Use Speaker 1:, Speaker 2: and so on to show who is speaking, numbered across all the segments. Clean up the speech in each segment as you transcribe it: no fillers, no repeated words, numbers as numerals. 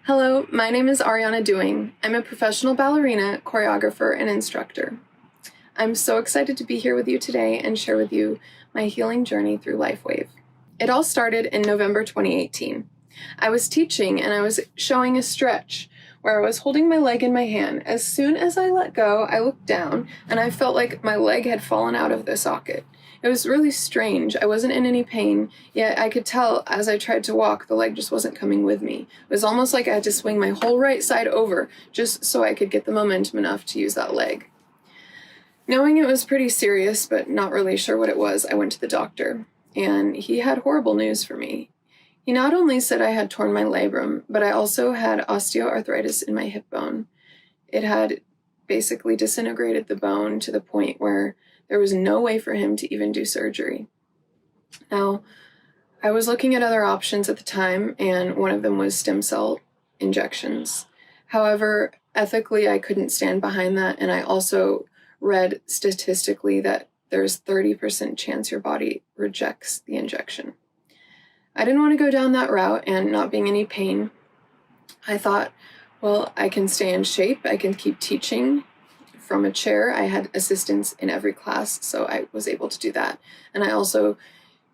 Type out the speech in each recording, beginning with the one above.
Speaker 1: Hello, my name is Ariana Doing. I'm a professional ballerina, choreographer, and instructor. I'm so excited to be here with you today and share with you my healing journey through LifeWave. It all started in November 2018. I was teaching and I was showing a stretch where I was holding my leg in my hand. As soon as I let go, I looked down and I felt like my leg had fallen out of the socket. It was really strange. I wasn't in any pain, yet I could tell as I tried to walk, the leg just wasn't coming with me. It was almost like I had to swing my whole right side over just so I could get the momentum enough to use that leg. Knowing it was pretty serious, but not really sure what it was, I went to the doctor, and he had horrible news for me. He not only said I had torn my labrum, but I also had osteoarthritis in my hip bone. It had basically disintegrated the bone to the point where there was no way for him to even do surgery. Now, I was looking at other options at the time, and one of them was stem cell injections. However, ethically, I couldn't stand behind that, and I also read statistically that there's 30% chance your body rejects the injection. I didn't want to go down that route, and not being any pain, I thought, well, I can stay in shape, I can keep teaching from a chair. I had assistants in every class, so I was able to do that. And I also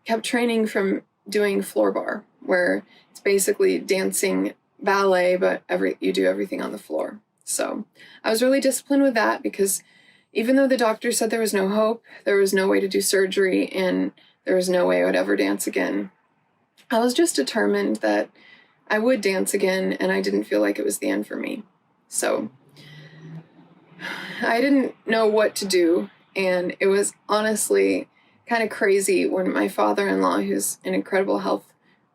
Speaker 1: kept training from doing floor bar, where it's basically dancing ballet, but you do everything on the floor. So I was really disciplined with that because even though the doctor said there was no hope, there was no way to do surgery, and there was no way I would ever dance again, I was just determined that I would dance again, and I didn't feel like it was the end for me. So I didn't know what to do, and it was honestly kind of crazy when my father-in-law, who's an incredible health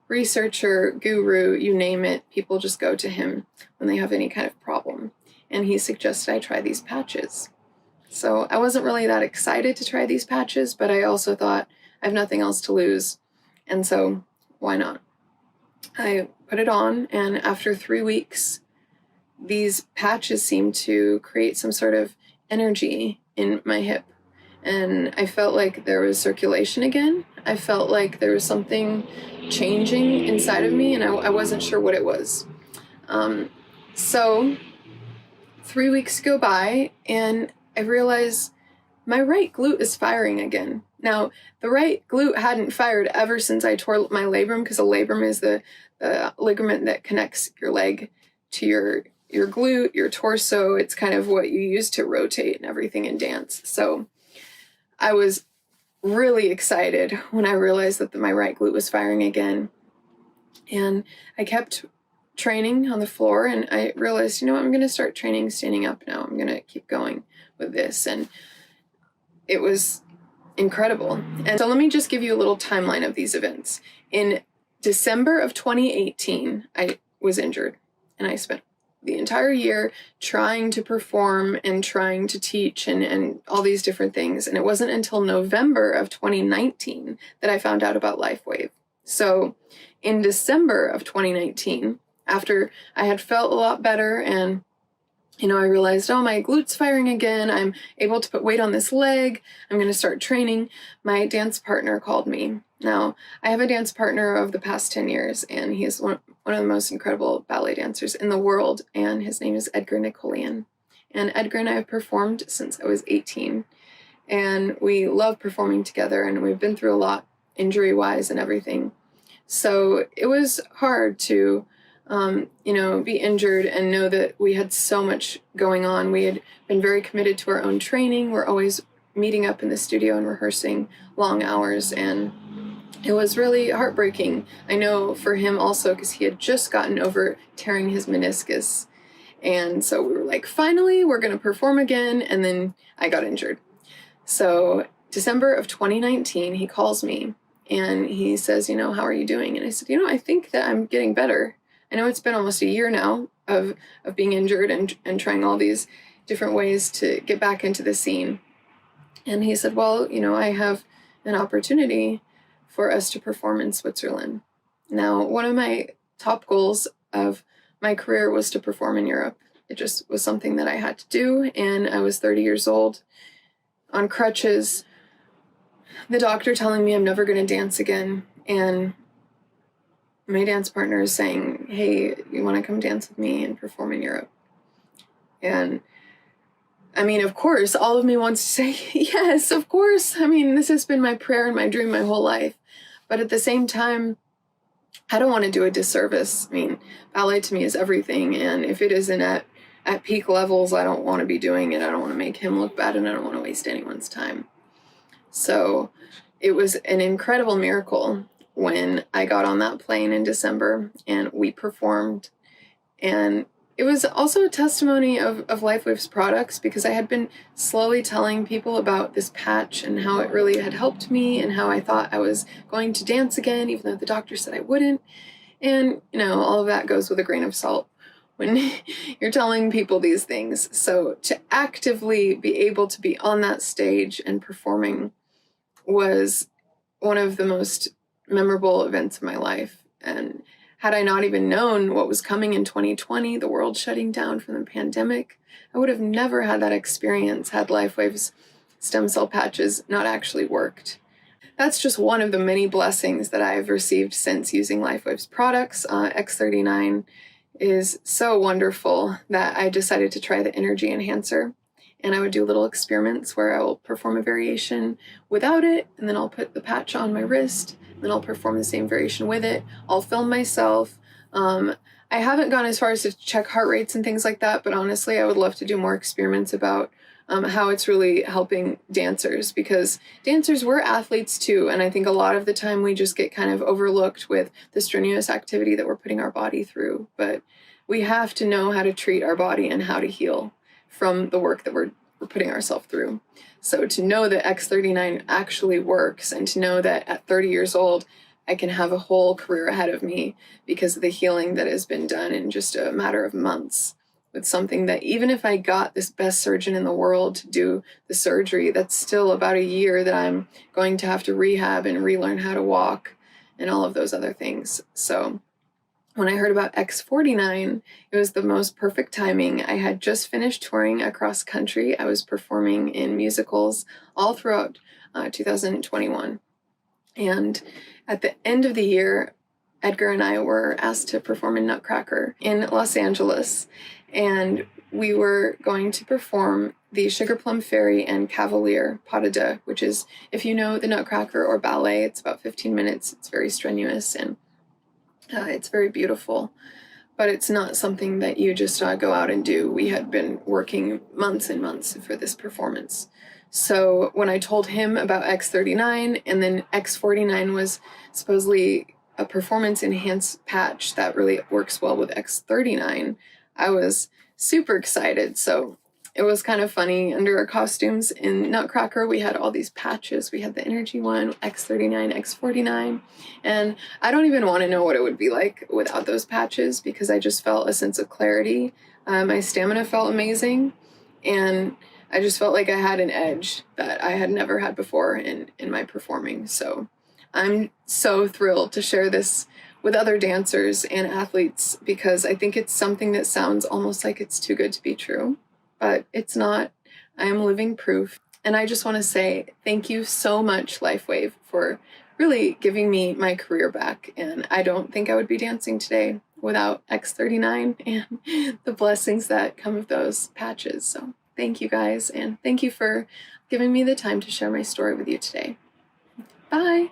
Speaker 1: researcher, guru, you name it, people just go to him when they have any kind of problem, and he suggested I try these patches. So I wasn't really that excited to try these patches, but I also thought I have nothing else to lose, and so why not? I put it on, and after 3 weeks, these patches seemed to create some sort of energy in my hip, and I felt like there was circulation again. I felt like there was something changing inside of me, and I wasn't sure what it was. So 3 weeks go by, and I realize my right glute is firing again. Now, the right glute hadn't fired ever since I tore my labrum, because a labrum is the ligament that connects your leg to your glute, your torso. It's kind of what you use to rotate and everything in dance. So I was really excited when I realized that my right glute was firing again. And I kept training on the floor, and I realized, I'm going to start training standing up now. I'm going to keep going with this. And it was incredible. And so let me just give you a little timeline of these events. In December of 2018, I was injured, and I spent the entire year trying to perform and trying to teach and all these different things. And it wasn't until November of 2019 that I found out about LifeWave. So in December of 2019, after I had felt a lot better and I realized, my glute's firing again, I'm able to put weight on this leg, I'm going to start training, my dance partner called me. Now, I have a dance partner of the past 10 years, and he is one of the most incredible ballet dancers in the world, and his name is Edgar Nicolian. And Edgar and I have performed since I was 18, and we love performing together, and we've been through a lot injury-wise and everything. So it was hard to be injured and know that we had so much going on. We had been very committed to our own training. We're always meeting up in the studio and rehearsing long hours, and it was really heartbreaking. I know for him also, because he had just gotten over tearing his meniscus, and so we were like, finally, we're going to perform again, and then I got injured. So December of 2019, he calls me, and he says, how are you doing? And I said, I think that I'm getting better. I know it's been almost a year now of being injured and trying all these different ways to get back into the scene. And he said, well, I have an opportunity for us to perform in Switzerland. Now, one of my top goals of my career was to perform in Europe. It just was something that I had to do, and I was 30 years old, on crutches, the doctor telling me I'm never going to dance again, and my dance partner is saying, hey, you want to come dance with me and perform in Europe? And I mean, of course, all of me wants to say, yes, of course. I mean, this has been my prayer and my dream my whole life. But at the same time, I don't want to do a disservice. I mean, ballet to me is everything. And if it isn't at peak levels, I don't want to be doing it. I don't want to make him look bad, and I don't want to waste anyone's time. So it was an incredible miracle when I got on that plane in December and we performed. And it was also a testimony of LifeWave's products, because I had been slowly telling people about this patch and how it really had helped me and how I thought I was going to dance again, even though the doctor said I wouldn't. And, all of that goes with a grain of salt when you're telling people these things. So to actively be able to be on that stage and performing was one of the most memorable events of my life. And had I not even known what was coming in 2020, the world shutting down from the pandemic, I would have never had that experience had LifeWave's stem cell patches not actually worked. That's just one of the many blessings that I've received since using LifeWave's products. X39 is so wonderful that I decided to try the energy enhancer. And I would do little experiments where I will perform a variation without it, and then I'll put the patch on my wrist, and then I'll perform the same variation with it. I'll film myself. I haven't gone as far as to check heart rates and things like that, but honestly, I would love to do more experiments about how it's really helping dancers, because dancers, we're athletes too, and I think a lot of the time we just get kind of overlooked with the strenuous activity that we're putting our body through. But we have to know how to treat our body and how to heal from the work that we're putting ourselves through. So to know that X39 actually works, and to know that at 30 years old, I can have a whole career ahead of me because of the healing that has been done in just a matter of months, with something that even if I got this best surgeon in the world to do the surgery, that's still about a year that I'm going to have to rehab and relearn how to walk and all of those other things. So when I heard about X49, it was the most perfect timing. I had just finished touring across country. I was performing in musicals all throughout 2021. And at the end of the year, Edgar and I were asked to perform in Nutcracker in Los Angeles. And we were going to perform the Sugar Plum Fairy and Cavalier Pas de Deux, which is, if you know the Nutcracker or ballet, it's about 15 minutes. It's very strenuous, and it's very beautiful, but it's not something that you just go out and do. We had been working months and months for this performance. So when I told him about X39, and then X49 was supposedly a performance enhanced patch that really works well with X39, I was super excited. So it was kind of funny. Under our costumes in Nutcracker, we had all these patches. We had the energy one, X39, X49. And I don't even want to know what it would be like without those patches, because I just felt a sense of clarity. My stamina felt amazing. And I just felt like I had an edge that I had never had before in my performing. So I'm so thrilled to share this with other dancers and athletes, because I think it's something that sounds almost like it's too good to be true. But it's not. I am living proof. And I just want to say thank you so much, LifeWave, for really giving me my career back. And I don't think I would be dancing today without X39 and the blessings that come of those patches. So thank you guys, and thank you for giving me the time to share my story with you today. Bye.